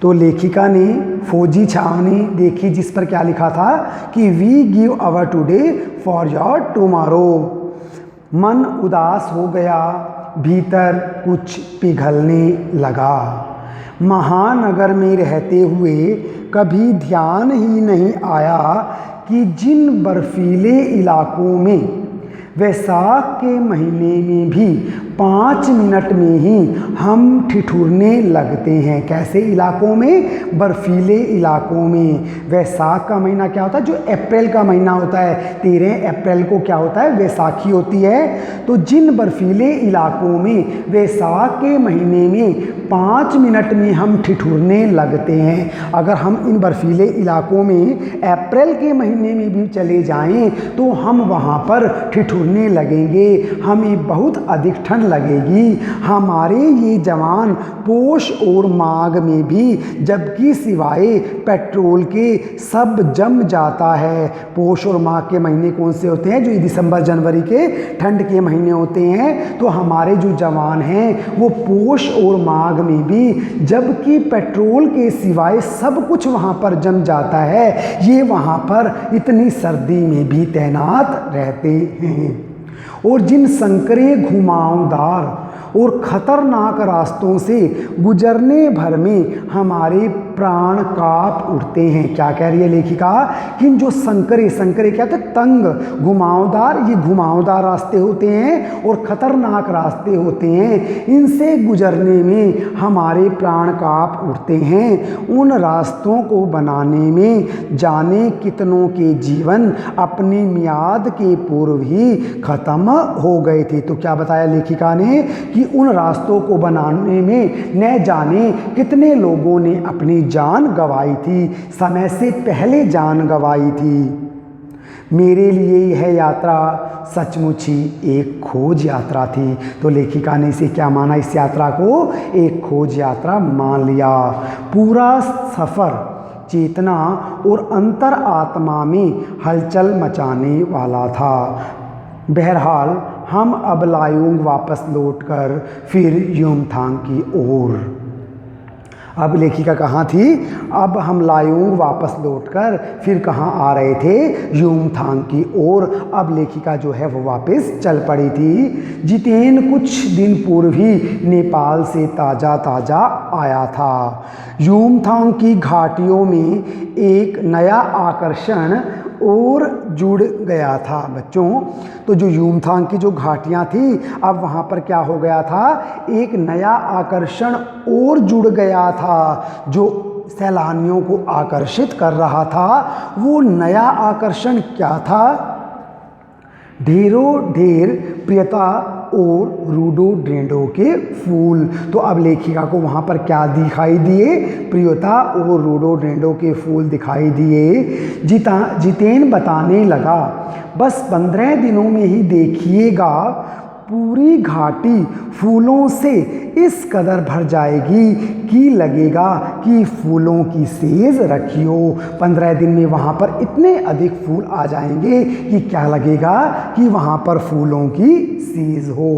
तो लेखिका ने फौजी छावनी देखी जिस पर क्या लिखा था कि we give our today for your tomorrow. मन उदास हो गया, भीतर कुछ पिघलने लगा। महानगर में रहते हुए कभी ध्यान ही नहीं आया कि जिन बर्फीले इलाकों में वैसाख के महीने में भी 5 मिनट में ही हम ठिठुरने लगते हैं। कैसे इलाकों में? बर्फीले इलाकों में। वैसाख का महीना क्या होता है? जो अप्रैल का महीना होता है, 13 अप्रैल को क्या होता है? वैसाखी होती है। तो जिन बर्फीले इलाकों में वैसाख के महीने में 5 मिनट में हम ठिठुरने लगते हैं, अगर हम इन बर्फीले इलाकों में अप्रैल के महीने में भी चले जाएं तो हम वहाँ पर ठिठुरने लगेंगे, हमें बहुत अधिक ठंड लगेगी। हमारे ये जवान पोष और माघ में भी, जबकि सिवाय पेट्रोल के सब जम जाता है। पोष और माघ के महीने कौन से होते हैं? जो दिसंबर जनवरी के ठंड के महीने होते हैं। तो हमारे जो जवान हैं वो पोष और माघ में भी, जबकि पेट्रोल के सिवाय सब कुछ वहाँ पर जम जाता है, ये वहाँ पर इतनी सर्दी में भी तैनात रहते हैं। और जिन संकरे घुमावदार और ख़तरनाक रास्तों से गुजरने भर में हमारे प्राण काँप उठते हैं। क्या कह रही है लेखिका? कि जो संकरे क्या होते? तंग, घुमावदार, ये घुमावदार रास्ते होते हैं और ख़तरनाक रास्ते होते हैं, इनसे गुजरने में हमारे प्राण काँप उठते हैं। उन रास्तों को बनाने में जाने कितनों के जीवन अपनी मियाद के पूर्व ही ख़त्म हो गए थे। तो क्या बताया लेखिका ने कि उन रास्तों को बनाने में न जाने कितने लोगों ने अपनी जान गंवाई थी, समय से पहले जान गंवाई थी। मेरे लिए यह यात्रा सचमुच ही एक खोज यात्रा थी। तो लेखिका ने इसे क्या माना? इस यात्रा को एक खोज यात्रा मान लिया। पूरा सफ़र चेतना और अंतर आत्मा में हलचल मचाने वाला था। बहरहाल हम अब लायोंग वापस लौटकर फिर युमथांग की ओर। अब लेखिका कहाँ थी? अब हम लायोंग वापस लौटकर फिर कहाँ आ रहे थे? युमथांग की ओर। अब लेखिका जो है वो वापस चल पड़ी थी। जितेन कुछ दिन पूर्व ही नेपाल से ताज़ा आया था। युमथांग की घाटियों में एक नया आकर्षण और जुड़ गया था बच्चों। तो जो युमथांग की जो घाटियाँ थी, अब वहाँ पर क्या हो गया था? एक नया आकर्षण और जुड़ गया था जो सैलानियों को आकर्षित कर रहा था। वो नया आकर्षण क्या था? ढेरों ढेर प्रियता और रोडोडेंड्रन के फूल। तो अब लेखिका को वहाँ पर क्या दिखाई दिए? प्रियता और रोडोडेंड्रन के फूल दिखाई दिए। जितेन बताने लगा, बस 15 दिनों में ही देखिएगा पूरी घाटी फूलों से इस कदर भर जाएगी कि लगेगा कि फूलों की सेज रखी हो। 15 दिन में वहाँ पर इतने अधिक फूल आ जाएंगे कि क्या लगेगा कि वहाँ पर फूलों की सेज हो।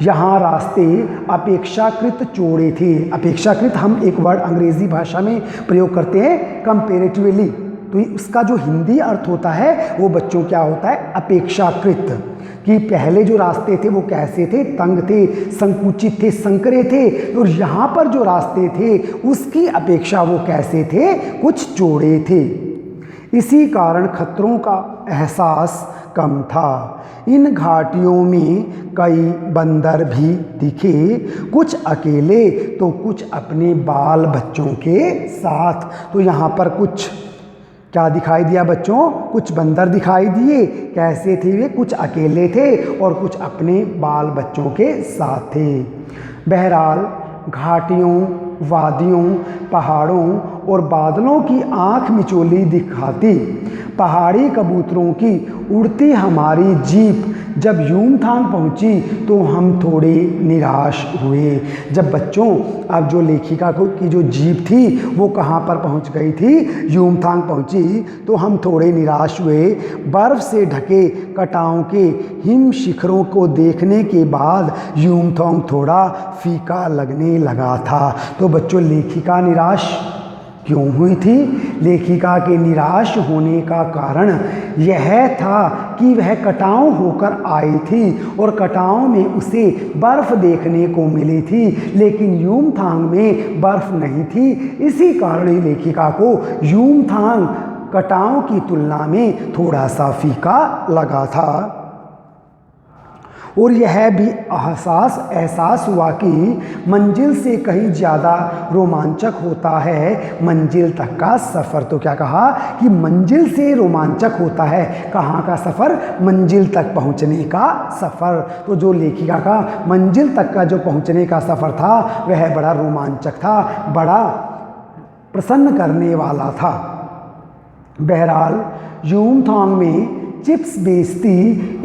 यहाँ रास्ते अपेक्षाकृत चौड़े थे। अपेक्षाकृत हम एक वर्ड अंग्रेजी भाषा में प्रयोग करते हैं कंपैरेटिवली, तो उसका जो हिंदी अर्थ होता है वो बच्चों क्या होता है? अपेक्षाकृत। कि पहले जो रास्ते थे वो कैसे थे? तंग थे, संकुचित थे, संकरे थे। और यहाँ पर जो रास्ते थे उसकी अपेक्षा वो कैसे थे? कुछ चौड़े थे। इसी कारण खतरों का एहसास कम था। इन घाटियों में कई बंदर भी दिखे, कुछ अकेले तो कुछ अपने बाल बच्चों के साथ। तो यहाँ पर कुछ क्या दिखाई दिया बच्चों? कुछ बंदर दिखाई दिए। कैसे थे वे? कुछ अकेले थे और कुछ अपने बाल बच्चों के साथ थे। बहरहाल घाटियों, वादियों, पहाड़ों और बादलों की आँख मिचौली दिखाती पहाड़ी कबूतरों की उड़ती हमारी जीप जब यूमथांग पहुंची तो हम थोड़े निराश हुए। जब बच्चों अब जो लेखिका को की जो जीप थी वो कहाँ पर पहुंच गई थी, यूमथांग पहुंची, तो हम थोड़े निराश हुए। बर्फ़ से ढके कटाओं के हिम शिखरों को देखने के बाद यूमथांग थोड़ा फीका लगने लगा था। तो बच्चों लेखिका निराश क्यों हुई थी? लेखिका के निराश होने का कारण यह था कि वह कटाव होकर आई थी और कटाव में उसे बर्फ़ देखने को मिली थी, लेकिन यूमथांग में बर्फ़ नहीं थी। इसी कारण लेखिका को यूमथांग कटाव की तुलना में थोड़ा सा फीका लगा था। और यह भी एहसास हुआ कि मंजिल से कहीं ज़्यादा रोमांचक होता है मंजिल तक का सफ़र। तो क्या कहा कि मंजिल से रोमांचक होता है कहाँ का सफ़र? मंजिल तक पहुँचने का सफ़र। तो जो लेखिका का मंजिल तक का जो पहुँचने का सफ़र था वह बड़ा रोमांचक था, बड़ा प्रसन्न करने वाला था। बहरहाल यूमथांग में चिप्स बेचती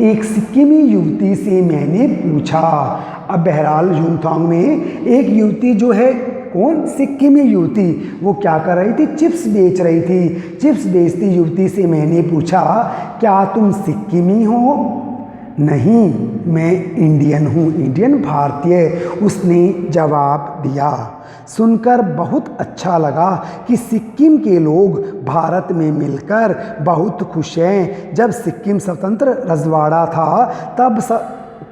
एक सिक्किमी युवती से मैंने पूछा। अब बहरहाल यूमथांग में एक युवती जो है, कौन? सिक्किमी युवती, वो क्या कर रही थी? चिप्स बेच रही थी। चिप्स बेचती युवती से मैंने पूछा, क्या तुम सिक्किमी हो? नहीं, मैं इंडियन हूँ, इंडियन भारतीय, उसने जवाब दिया। सुनकर बहुत अच्छा लगा कि सिक्किम के लोग भारत में मिलकर बहुत खुश हैं। जब सिक्किम स्वतंत्र रजवाड़ा था तब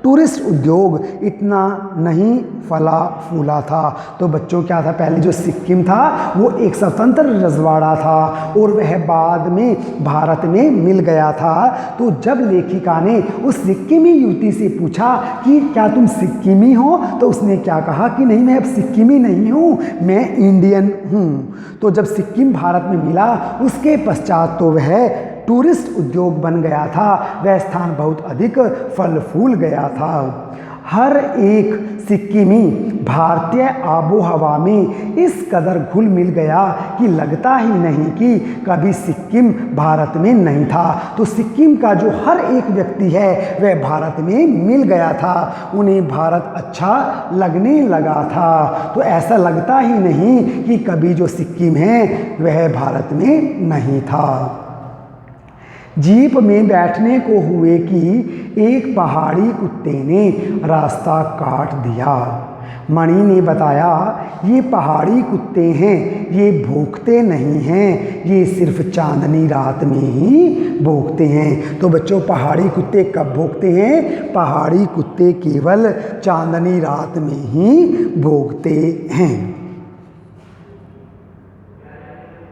टूरिस्ट उद्योग इतना नहीं फला फूला था। तो बच्चों क्या था, पहले जो सिक्किम था वो एक स्वतंत्र रजवाड़ा था और वह बाद में भारत में मिल गया था। तो जब लेखिका ने उस सिक्किमी युवती से पूछा कि क्या तुम सिक्किमी हो, तो उसने क्या कहा कि नहीं, मैं अब सिक्किमी नहीं हूँ, मैं इंडियन हूँ। तो जब सिक्किम भारत में मिला उसके पश्चात तो वह टूरिस्ट उद्योग बन गया था, वह स्थान बहुत अधिक फल फूल गया था। हर एक सिक्किमी भारतीय आबो हवा में इस कदर घुल मिल गया कि लगता ही नहीं कि कभी सिक्किम भारत में नहीं था। तो सिक्किम का जो हर एक व्यक्ति है वह भारत में मिल गया था, उन्हें भारत अच्छा लगने लगा था। तो ऐसा लगता ही नहीं कि कभी जो सिक्किम है वह भारत में नहीं था। जीप में बैठने को हुए कि एक पहाड़ी कुत्ते ने रास्ता काट दिया। मणि ने बताया, ये पहाड़ी कुत्ते हैं, ये भौंकते नहीं हैं, ये सिर्फ चांदनी रात में ही भौंकते हैं। तो बच्चों पहाड़ी कुत्ते कब भौंकते हैं? पहाड़ी कुत्ते केवल चांदनी रात में ही भौंकते हैं।